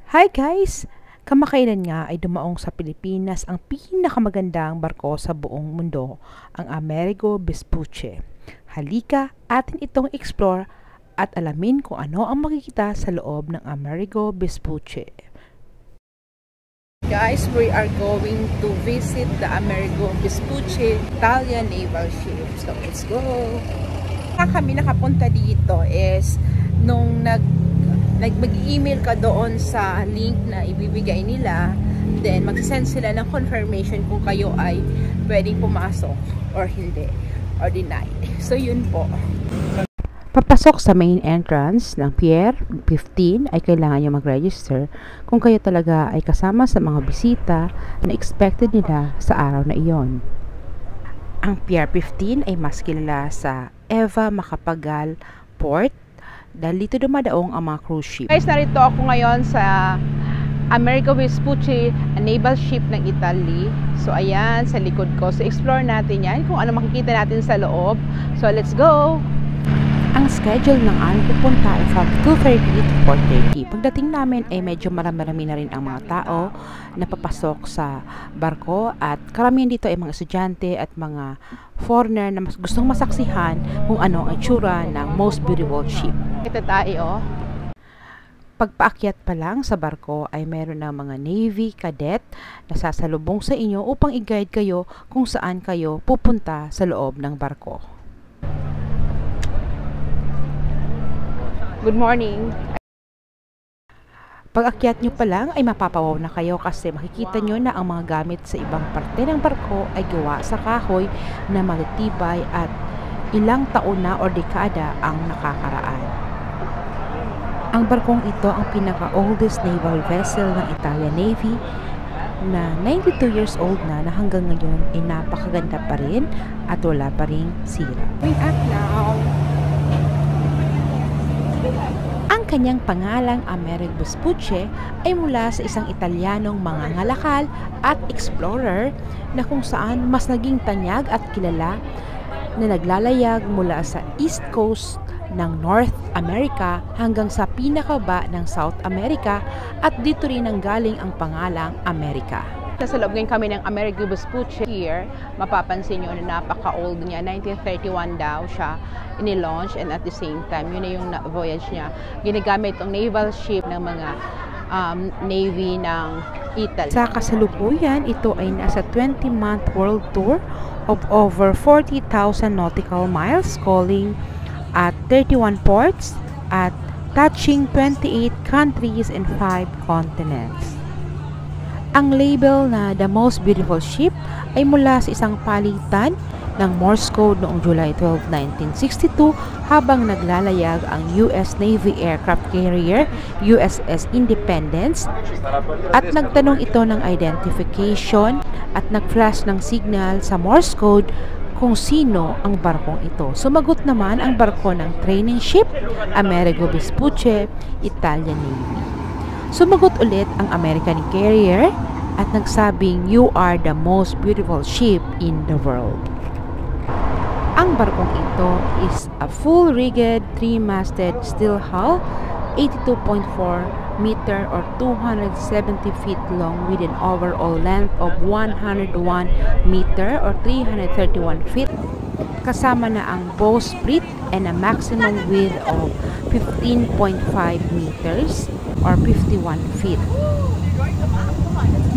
Hi guys! Kamakailan nga ay dumaong sa Pilipinas ang pinakamagandang barko sa buong mundo, ang Amerigo Vespucci. Halika, atin itong explore at alamin kung ano ang makikita sa loob ng Amerigo Vespucci. Guys, we are going to visit the Amerigo Vespucci Italian naval ship. So let's go! Kami nakapunta dito is nung mag-email ka doon sa link na ibibigay nila, then mag-send sila ng confirmation kung kayo ay pwedeng pumasok or hindi, or denied. So yun po. Papasok sa main entrance ng Pier 15 ay kailangan nyo mag-register kung kayo talaga ay kasama sa mga bisita na expected nila sa araw na iyon. Ang Pier 15 ay mas kilala sa Eva Macapagal Port dahil dito dumadaong ang mga cruise ship. Guys, narito ako ngayon sa Amerigo Vespucci, a naval ship ng Italy. So ayan, sa likod ko. So explore natin yan, kung ano makikita natin sa loob. So let's go! Ang schedule ng aming pupunta ay from 2:30 to 4:30. Pagdating namin ay medyo marami-rami na rin ang mga tao na papasok sa barko at karamihan dito ay mga estudyante at mga foreigner na mas gustong masaksihan kung ano ang itsura ng most beautiful ship. Ito tayo. Pagpaakyat pa lang sa barko ay meron ng mga Navy cadet na sasalubong sa inyo upang i-guide kayo kung saan kayo pupunta sa loob ng barko. Good morning! Pag-akyat nyo pa lang ay mapapawaw na kayo kasi makikita nyo na ang mga gamit sa ibang parte ng barko ay gawa sa kahoy na matitibay at ilang taon na o dekada ang nakakaraan. Ang barkong ito ang pinaka-oldest naval vessel ng Italian Navy na 92 years old na hanggang ngayon ay napakaganda pa rin at wala pa rin sira. Going up now! Ang kanyang pangalang Amerigo Vespucci ay mula sa isang Italianong mangangalakal at explorer na kung saan mas naging tanyag at kilala na naglalayag mula sa East Coast ng North America hanggang sa pinakaba ng South America at dito rin nanggaling ang pangalang America. Nasa loob ngayon kami ng Amerigo Vespucci. Here, mapapansin nyo na napaka-old niya. 1931 daw siya ini-launch and at the same time, yun na yung voyage niya. Ginagamit itong naval ship ng mga Navy ng Italy. Sa kasalukuyan, ito ay nasa 20-month world tour of over 40,000 nautical miles, calling at 31 ports at touching 28 countries and 5 continents. Ang label na The Most Beautiful Ship ay mula sa isang palitan ng Morse code noong July 12, 1962 habang naglalayag ang US Navy aircraft carrier USS Independence at nagtanong ito ng identification at nag-flash ng signal sa Morse code kung sino ang barkong ito. Sumagot naman ang barko ng training ship Amerigo Vespucci, Italian Navy. Sumagot ulit ang American carrier at nagsabing, "You are the most beautiful ship in the world." Ang barkong ito is a full-rigged, 3-masted steel hull, 82.4 meter or 270 feet long with an overall length of 101 meter or 331 feet. Kasama na ang bowsprit and a maximum width of 15.5 meters or 51 feet.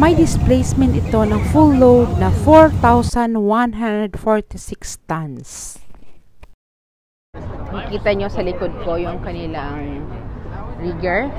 May displacement ito ng full load na 4,146 tons. Makikita nyo sa likod ko yung kanilang rigger.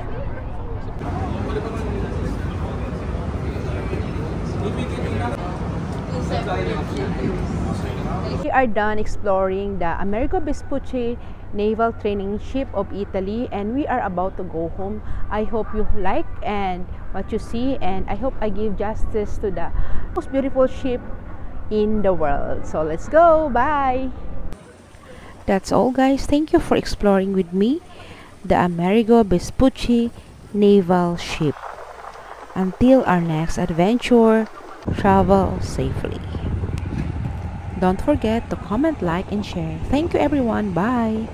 We are done exploring the Amerigo Vespucci Naval Training Ship of Italy and we are about to go home. I hope you like and what you see and I hope I give justice to the most beautiful ship in the world. So let's go. Bye. That's all guys. Thank you for exploring with me the Amerigo Vespucci Naval Ship. Until our next adventure, travel safely. Don't forget to comment, like, and share. Thank you everyone. Bye.